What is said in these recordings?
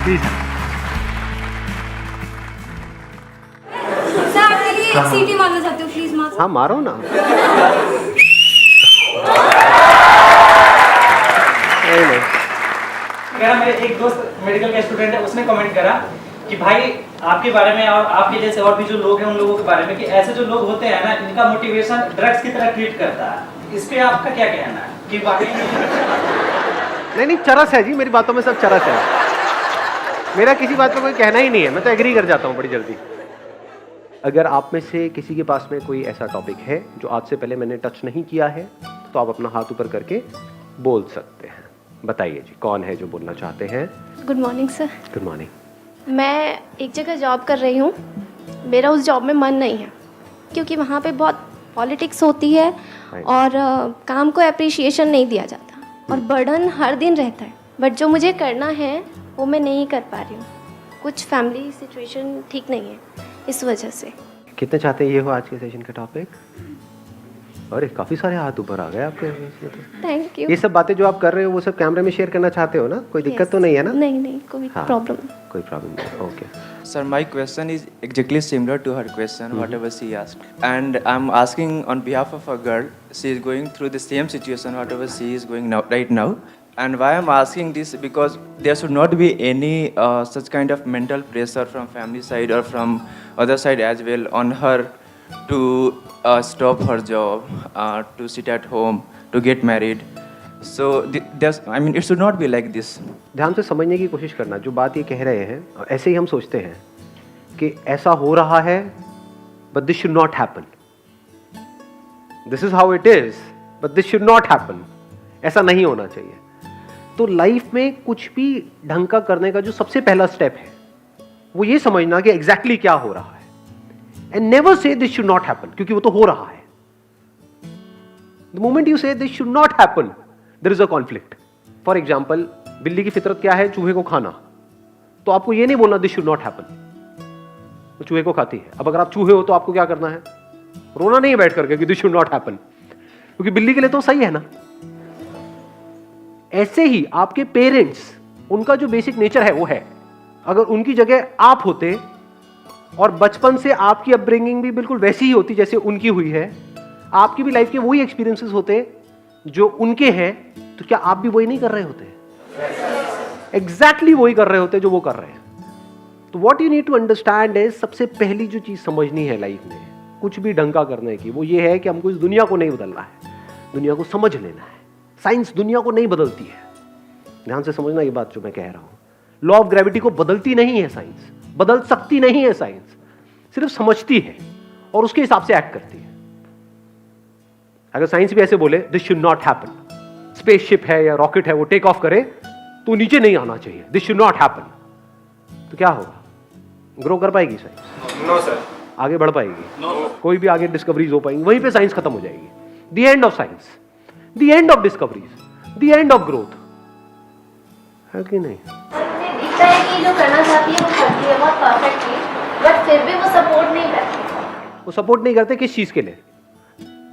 Please. Sir आपके लिए एक सीटी मारना चाहती हूँ, प्लीज मार। हाँ मारो ना। नहीं। मेरा मेरे एक दोस्त मेडिकल का स्टूडेंट है, उसने कमेंट करा कि भाई आपके बारे में और आपके जैसे और भी जो लोग हैं उन लोगों के बारे में कि ऐसे जो लोग होते हैं ना, इनका मोटिवेशन ड्रग्स की तरह ट्रीट करता है। इस पे आपका क्या कहना है कि वाकई नहीं, चरस है जी, मेरी बातों में सब चरस है। मेरा किसी बात पे कोई कहना ही नहीं है, मैं तो एग्री कर जाता हूँ बड़ी जल्दी। अगर आप में से किसी के पास में कोई ऐसा टॉपिक है जो आज से पहले मैंने टच नहीं किया है, तो आप अपना हाथ ऊपर करके बोल सकते हैं। बताइए जी, कौन है जो बोलना चाहते हैं? Good morning sir. Good morning. मैं एक जगह जॉब कर रही हूँ, मेरा उस जॉब में मन नहीं है क्योंकि वहाँ पे बहुत पॉलिटिक्स होती है और काम को अप्रिशिएशन नहीं दिया जाता और बर्डन हर दिन रहता है। बट जो मुझे करना है वो मैं नहीं कर पा रही हूँ, कुछ फैमिली सिचुएशन ठीक नहीं है, इस वजह से। कितने चाहते हैं ये हो आज के सेशन का टॉपिक? अरे काफ़ी सारे हाथ ऊपर आ गए आपके। Thank you. ये सब बातें जो आप कर रहे हो वो सब कैमरे में शेयर करना चाहते हो ना? कोई दिक्कत तो नहीं है ना? नहीं, कोई प्रॉब्लम कोई प्रॉब्लम नहीं। Okay Sir, my question is exactly similar to her question, whatever she asked. And I'm asking on behalf of a girl, she is going through the same situation, whatever she is going now, right now. And why I'm asking this, because there should not be any such kind of mental pressure from family side or from other side as well on her to stop her job, to sit at home, to get married. So it should not be like this. ध्यान से समझने की कोशिश करना। जो बात ये कह रहे हैं, ऐसे ही हम सोचते हैं कि ऐसा हो रहा है, but this should not happen. This is how it is, but this should not happen. ऐसा नहीं होना चाहिए। तो लाइफ में कुछ भी ढंग का करने का जो सबसे पहला स्टेप है वो ये समझना कि एग्जैक्टली क्या हो रहा है, and never say this should not happen, क्योंकि वो तो हो रहा है। The moment you say this should not happen, there is a conflict. For example, बिल्ली की फितरत क्या है? चूहे को खाना। तो आपको ये नहीं बोलना दिस शुड नॉट हैपन, वो चूहे को खाती है। अब अगर आप चूहे हो तो आपको क्या करना है? रोना नहीं है बैठ करके कि दिस शुड नॉट हैपन, क्योंकि बिल्ली के लिए तो सही है ना। ऐसे ही आपके पेरेंट्स, उनका जो बेसिक नेचर है वो है। अगर उनकी जगह आप होते और बचपन से आपकी अपब्रिंगिंग भी बिल्कुल वैसी ही होती जैसे उनकी हुई है, आपकी भी लाइफ के वही एक्सपीरियंसेस होते जो उनके हैं, तो क्या आप भी वही नहीं कर रहे होते? एग्जैक्टली वही कर रहे होते जो वो कर रहे हैं। तो what you need to understand is, सबसे पहली जो चीज समझनी है लाइफ में कुछ भी ढंग का करने की, वो ये है कि हमको इस दुनिया को नहीं बदलना है, दुनिया को समझ लेना है। साइंस दुनिया को नहीं बदलती है। ध्यान से समझना ये बात जो मैं कह रहा हूं। लॉ ऑफ ग्रेविटी को बदलती नहीं है साइंस, बदल सकती नहीं है साइंस, सिर्फ समझती है और उसके हिसाब से एक्ट करती है। अगर साइंस भी ऐसे बोले this should not happen, spaceship है या रॉकेट है वो टेक ऑफ करे तो नीचे नहीं आना चाहिए, दिस शुड नॉट हैपन, तो क्या होगा? ग्रो कर पाएगी साइंस? No sir. आगे बढ़ पाएगी? नो। कोई भी आगे डिस्कवरीज हो पाएंगी? वहीं पे साइंस खत्म हो जाएगी। The end of science, the end of discoveries, the end of growth, है कि नहीं? मुझे दिखता है कि जो करना चाहती है वो करती है बहुत परफेक्टली, बट फिर भी वो सपोर्ट नहीं करती। वो सपोर्ट नहीं करते किस चीज के लिए?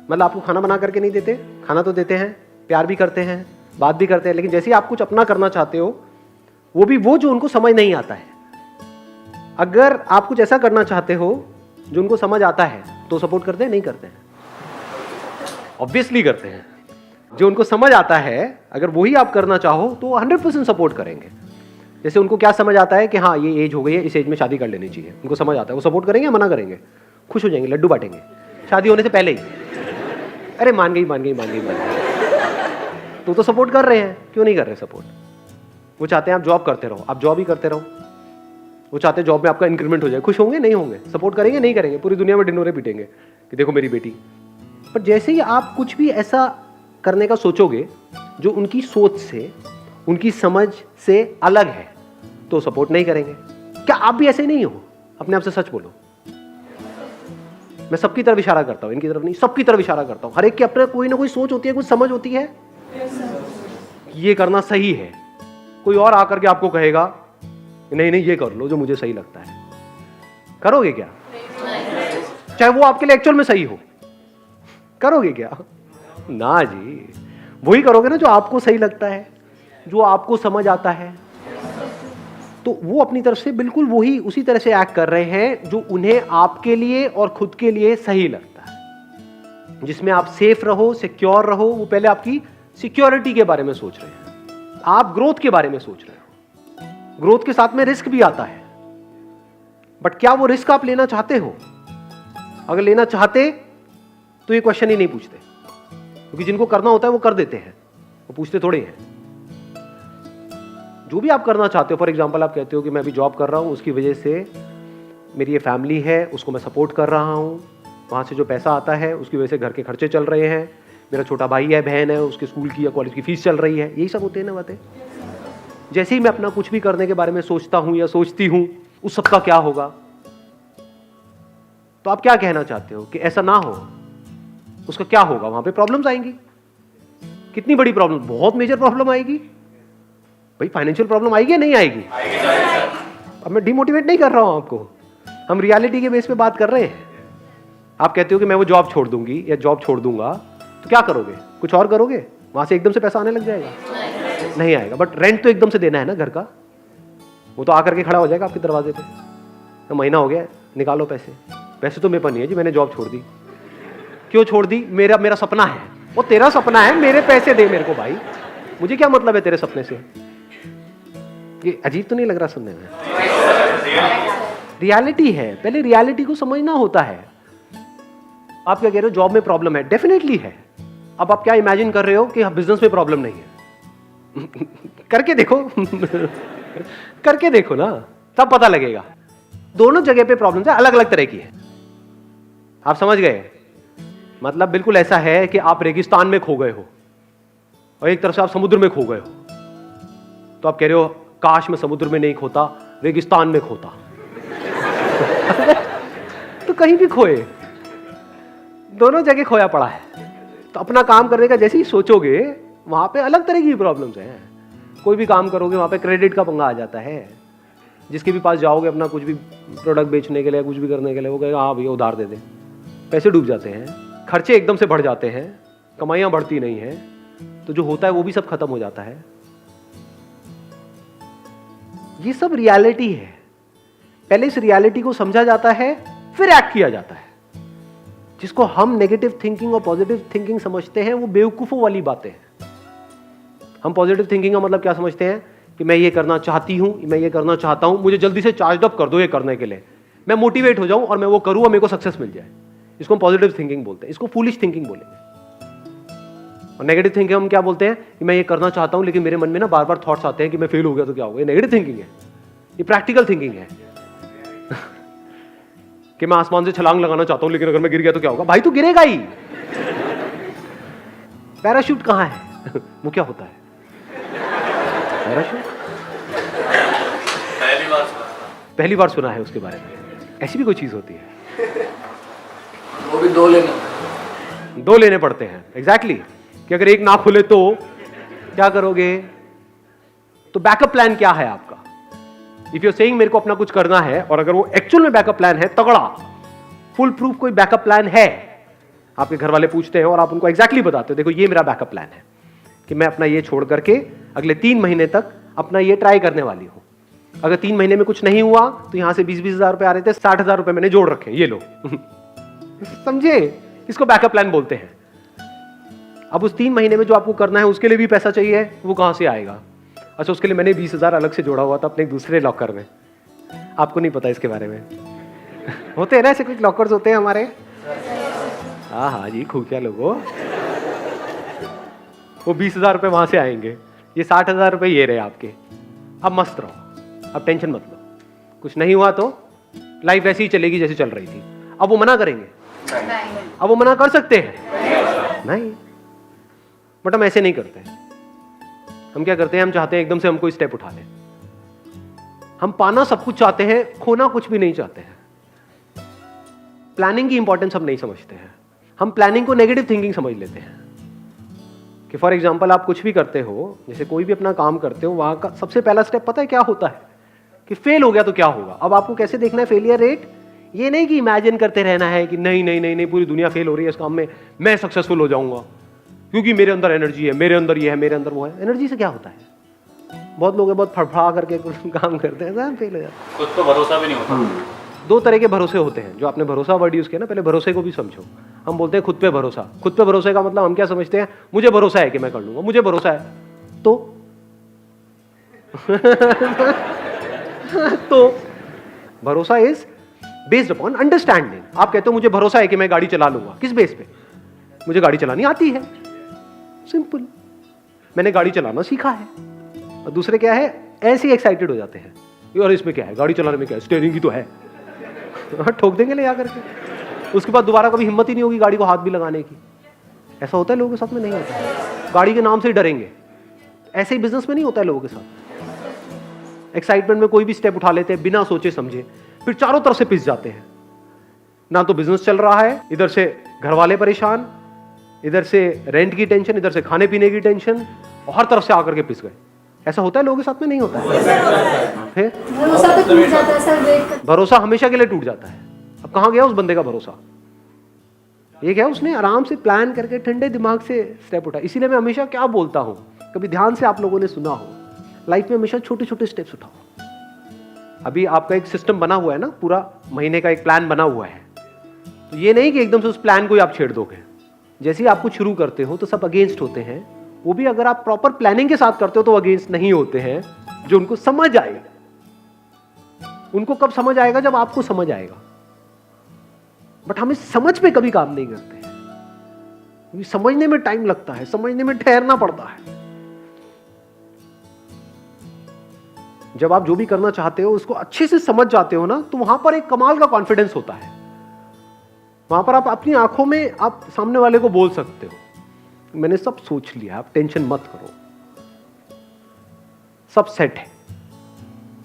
मतलब आपको खाना बना करके नहीं देते? खाना तो देते हैं, प्यार भी करते हैं, बात भी करते हैं, लेकिन जैसे ही आप कुछ अपना करना चाहते हो, वो भी वो जो उनको समझ नहीं आता है। अगर आप कुछ ऐसा करना चाहते हो जो उनको समझ आता है तो सपोर्ट करते हैं? नहीं करते हैं? ऑब्वियसली करते हैं। जो उनको समझ आता है अगर वही आप करना चाहो तो 100% सपोर्ट करेंगे। जैसे उनको क्या समझ आता है कि हाँ ये एज हो गई है, इस एज में शादी कर लेनी चाहिए, उनको समझ आता है, वो सपोर्ट करेंगे या मना करेंगे? खुश हो जाएंगे, लड्डू बांटेंगे शादी होने से पहले ही। अरे मान गई। तो सपोर्ट कर रहे हैं, क्यों नहीं कर रहे सपोर्ट? वो चाहते हैं आप जॉब करते रहो, आप जॉब ही करते रहो। वो चाहते हैं जॉब में आपका इंक्रीमेंट हो जाए, खुश होंगे? नहीं होंगे? सपोर्ट करेंगे? नहीं करेंगे? पूरी दुनिया में ढिंढोरे पीटेंगे कि देखो मेरी बेटी। पर जैसे ही आप कुछ भी ऐसा करने का सोचोगे जो उनकी सोच से, उनकी समझ से अलग है, तो सपोर्ट नहीं करेंगे। क्या आप भी ऐसे नहीं हो? अपने आप से सच बोलो। मैं सबकी तरफ इशारा करता हूं, इनकी तरफ नहीं, सबकी तरफ इशारा करता हूं। हर एक की अपने कोई ना कोई सोच होती है, कुछ समझ होती है। ये करना सही है। कोई और आकर के आपको कहेगा नहीं ये कर लो जो मुझे सही लगता है, करोगे क्या? चाहे वो आपके लिए एक्चुअल में सही हो, करोगे क्या? ना जी, वही करोगे ना जो आपको सही लगता है, जो आपको समझ आता है। तो वो अपनी तरफ से बिल्कुल वही उसी तरह से एक्ट कर रहे हैं जो उन्हें आपके लिए और खुद के लिए सही लगता है, जिसमें आप सेफ रहो, सिक्योर रहो। वो पहले आपकी सिक्योरिटी के बारे में सोच रहे हैं, आप ग्रोथ के बारे में सोच रहे हो। ग्रोथ के साथ में रिस्क भी आता है, बट क्या वो रिस्क आप लेना चाहते हो? अगर लेना चाहते तो ये क्वेश्चन ही नहीं पूछते, क्योंकि जिनको करना होता है वो कर देते हैं, वो पूछते थोड़े हैं। जो भी आप करना चाहते हो, फॉर एग्जांपल आप कहते हो कि मैं अभी जॉब कर रहा हूं, उसकी वजह से मेरी ये फैमिली है, उसको मैं सपोर्ट कर रहा हूं, वहां से जो पैसा आता है उसकी वजह से घर के खर्चे चल रहे हैं, मेरा छोटा भाई है, बहन है, उसके स्कूल की या कॉलेज की फीस चल रही है, यही सब होते हैं ना बातें। जैसे ही मैं अपना कुछ भी करने के बारे में सोचता हूं या सोचती हूं, उस सब का क्या होगा? तो आप क्या कहना चाहते हो कि ऐसा ना हो, उसका क्या होगा? वहां पे प्रॉब्लम्स आएंगी। कितनी बड़ी प्रॉब्लम? बहुत मेजर प्रॉब्लम आएगी भाई। फाइनेंशियल प्रॉब्लम आएगी या नहीं आएगी? अब मैं डिमोटिवेट नहीं कर रहा हूं आपको, हम रियलिटी के बेस पे बात कर रहे हैं। आप कहते हो कि मैं वो जॉब छोड़ दूंगी या जॉब छोड़ दूंगा, तो क्या करोगे? कुछ और करोगे? वहां से एकदम से पैसा आने लग जाएगा? नहीं आएगा। बट रेंट तो एकदम से देना है ना घर का, वो तो आकर के खड़ा हो जाएगा आपके दरवाजे पे, तो महीना हो गया, निकालो पैसे। पैसे तो मेरे पास नहीं है जी, मैंने जॉब छोड़ दी। क्यों छोड़ दी? मेरा सपना है। वो तेरा सपना है, मेरे पैसे दे मेरे को भाई, मुझे क्या मतलब है तेरे सपने से? ये अजीब तो नहीं लग रहा सुनने में? रियलिटी है, पहले रियलिटी को समझना होता है। आप क्या कह रहे हो जॉब में प्रॉब्लम है? डेफिनेटली है। अब आप क्या इमेजिन कर रहे हो कि बिजनेस में प्रॉब्लम नहीं है? करके देखो करके देखो ना, तब पता लगेगा। दोनों जगह पे प्रॉब्लम है, अलग अलग तरह की है। आप समझ गए? मतलब बिल्कुल ऐसा है कि आप रेगिस्तान में खो गए हो और एक तरफ से आप समुद्र में खो गए हो, तो आप कह रहे हो काश मैं समुद्र में नहीं खोता, रेगिस्तान में खोता। तो कहीं भी खोए, दोनों जगह खोया पड़ा है। तो अपना काम करने का जैसे ही सोचोगे, वहां पे अलग तरह की प्रॉब्लम्स हैं। कोई भी काम करोगे वहां पे क्रेडिट का पंगा आ जाता है। जिसके भी पास जाओगे अपना कुछ भी प्रोडक्ट बेचने के लिए, कुछ भी करने के लिए, वो कहेगा हाँ भैया उधार दे दे। पैसे डूब जाते हैं, खर्चे एकदम से बढ़ जाते हैं, कमाइयां बढ़ती नहीं है, तो जो होता है वो भी सब खत्म हो जाता है। ये सब रियलिटी है। पहले इस रियलिटी को समझा जाता है, फिर एक्ट किया जाता है। जिसको हम नेगेटिव थिंकिंग और पॉजिटिव थिंकिंग समझते हैं, वो बेवकूफों वाली बातें हैं। हम पॉजिटिव थिंकिंग का मतलब क्या समझते हैं कि मैं ये करना चाहती हूं, मैं ये करना चाहता हूं, मुझे जल्दी से चार्ज अप कर दो ये करने के लिए, मैं मोटिवेट हो जाऊं और मैं वो करूं और मेरे को सक्सेस मिल जाए। इसको हम पॉजिटिव थिंकिंग बोलते हैं। इसको फूलिश थिंकिंग बोलेंगे। और नेगेटिव थिंकिंग हम क्या बोलते हैं कि मैं ये करना चाहता हूं, लेकिन मेरे मन में ना बार बार थॉट्स आते हैं कि मैं फेल हो गया तो क्या होगा। ये नेगेटिव थिंकिंग है। ये प्रैक्टिकल थिंकिंग है कि मैं आसमान से छलांग लगाना चाहता हूं, लेकिन अगर मैं गिर गया तो क्या होगा? भाई तू गिरेगा ही। पैराशूट कहां है? वो क्या होता है पैराशूट? पहली बार सुना है उसके बारे में। ऐसी भी कोई चीज होती है? वो भी दो लेने पड़ते हैं। एग्जैक्टली कि अगर एक ना खुले तो क्या करोगे? तो बैकअप प्लान क्या है आपका? इफ यू सेइंग मेरे को अपना कुछ करना है, और अगर वो एक्चुअल में बैकअप प्लान है, तगड़ा फुल प्रूफ कोई बैकअप प्लान है, आपके घर वाले पूछते हैं और आप उनको एग्जैक्टली बताते हो देखो ये मेरा बैकअप प्लान है कि मैं अपना ये छोड़ करके अगले 3 महीने तक अपना ये ट्राई करने वाली हूं। अगर 3 महीने में कुछ नहीं हुआ तो यहां से 20-20 हजार रुपए आ रहे थे, 60 हजार रुपए मैंने जोड़ रखे, ये लो। समझे? इसको बैकअप प्लान बोलते हैं। अब उस 3 महीने में जो आपको करना है उसके लिए भी पैसा चाहिए, वो कहां से आएगा? अच्छा, उसके लिए मैंने 20 हजार अलग से जोड़ा हुआ था अपने एक दूसरे लॉकर में। आपको नहीं पता इसके बारे में? होते हैं ना ऐसे कुछ लॉकर्स होते हैं हमारे। हाँ जी, खुफिया लोगों। वो 20 हजार रुपए वहां से आएंगे, ये 60 हजार रुपए ये रहे आपके। अब मस्त रहो, अब टेंशन मत लो। कुछ नहीं हुआ तो लाइफ ऐसी ही चलेगी जैसे चल रही थी। अब वो मना करेंगे? अब वो मना कर सकते हैं? नहीं। बट हम ऐसे नहीं करते। हम क्या करते हैं? हम चाहते हैं एकदम से हम कोई स्टेप उठा लें। हम पाना सब कुछ चाहते हैं, खोना कुछ भी नहीं चाहते हैं। प्लानिंग की इंपॉर्टेंस हम नहीं समझते हैं। हम प्लानिंग को नेगेटिव थिंकिंग समझ लेते हैं कि फॉर एग्जांपल आप कुछ भी करते हो, जैसे कोई भी अपना काम करते हो, वहां का सबसे पहला स्टेप पता है क्या होता है? कि फेल हो गया तो क्या होगा। अब आपको कैसे देखना है फेलियर रेट? ये नहीं कि इमेजिन करते रहना है कि नहीं नहीं नहीं नहीं पूरी दुनिया फेल हो रही है इस काम में, मैं सक्सेसफुल हो जाऊंगा क्योंकि मेरे अंदर एनर्जी है, मेरे अंदर ये है, मेरे अंदर वो है। एनर्जी से क्या होता है? बहुत लोग हैं बहुत फड़फड़ा करके कुछ काम करते हैं, सब फेल हो जाते हैं। खुद पे भरोसा भी नहीं होता। दो तरह के भरोसे होते हैं, जो आपने भरोसा वर्ड यूज किया ना, पहले भरोसे को भी समझो। हम बोलते हैं खुद पे भरोसा। खुद पे भरोसे का मतलब हम क्या समझते हैं, मुझे भरोसा है कि मैं कर लूंगा, मुझे भरोसा है तो तो भरोसा इज बेस्ड अपॉन अंडरस्टैंडिंग। आप कहते हो मुझे भरोसा है कि मैं गाड़ी चला लूंगा, किस बेस पे? मुझे गाड़ी चलानी आती है, सिंपल, मैंने गाड़ी चलाना सीखा है। और दूसरे क्या है, ऐसे ही एक्साइटेड हो जाते हैं, और इसमें क्या है, गाड़ी चलाने में क्या है, स्टीयरिंग ही तो है। ठोक देंगे ले जाकर के, उसके बाद दोबारा कभी हिम्मत ही नहीं होगी गाड़ी को हाथ भी लगाने की। ऐसा होता है लोगों के साथ में? नहीं होता। गाड़ी के नाम से ही डरेंगे। ऐसे ही बिजनेस में नहीं होता है लोगों के साथ। एक्साइटमेंट में कोई भी स्टेप उठा लेते हैं बिना सोचे समझे, फिर चारों तरफ से पिस जाते हैं। ना तो बिजनेस चल रहा है, इधर से घर वाले परेशान, इधर से रेंट की टेंशन, इधर से खाने पीने की टेंशन, और हर तरफ से आकर के पिस गए। ऐसा होता है लोगों के साथ में? नहीं होता है। फिर भरोसा तो टूट जाता है सर, वेट कर। भरोसा हमेशा के लिए टूट जाता है। अब कहां गया उस बंदे का भरोसा? ये क्या, उसने आराम से प्लान करके ठंडे दिमाग से स्टेप उठाया। इसीलिए मैं हमेशा क्या बोलता हूं, कभी ध्यान से आप लोगों ने सुना हो, लाइफ में हमेशा छोटे छोटे स्टेप्स उठाओ। अभी आपका एक सिस्टम बना हुआ है ना, पूरा महीने का एक प्लान बना हुआ है, तो ये नहीं कि एकदम से उस प्लान को ही आप छेड़ दोगे। जैसे ही आप कुछ शुरू करते हो तो सब अगेंस्ट होते हैं, वो भी अगर आप प्रॉपर प्लानिंग के साथ करते हो तो अगेंस्ट नहीं होते हैं, जो उनको समझ आएगा। उनको कब समझ आएगा? जब आपको समझ आएगा। बट हम इस समझ पे कभी काम नहीं करते हैं, क्योंकि समझने में टाइम लगता है, समझने में ठहरना पड़ता है। जब आप जो भी करना चाहते हो उसको अच्छे से समझ जाते हो ना, तो वहां पर एक कमाल का कॉन्फिडेंस होता है। वहां पर आप अपनी आंखों में आप सामने वाले को बोल सकते हो, मैंने सब सोच लिया, आप टेंशन मत करो, सब सेट है,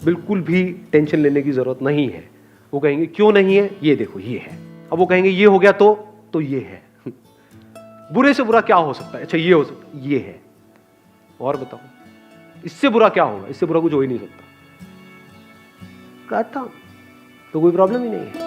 बिल्कुल भी टेंशन लेने की जरूरत नहीं है। वो कहेंगे क्यों नहीं है, ये देखो ये है। अब वो कहेंगे ये हो गया तो ये है। बुरे से बुरा क्या हो सकता है? अच्छा ये हो सकता है, ये है। और बताओ इससे बुरा क्या होगा? इससे बुरा कुछ हो ही नहीं सकता। कहता तो कोई प्रॉब्लम ही नहीं है।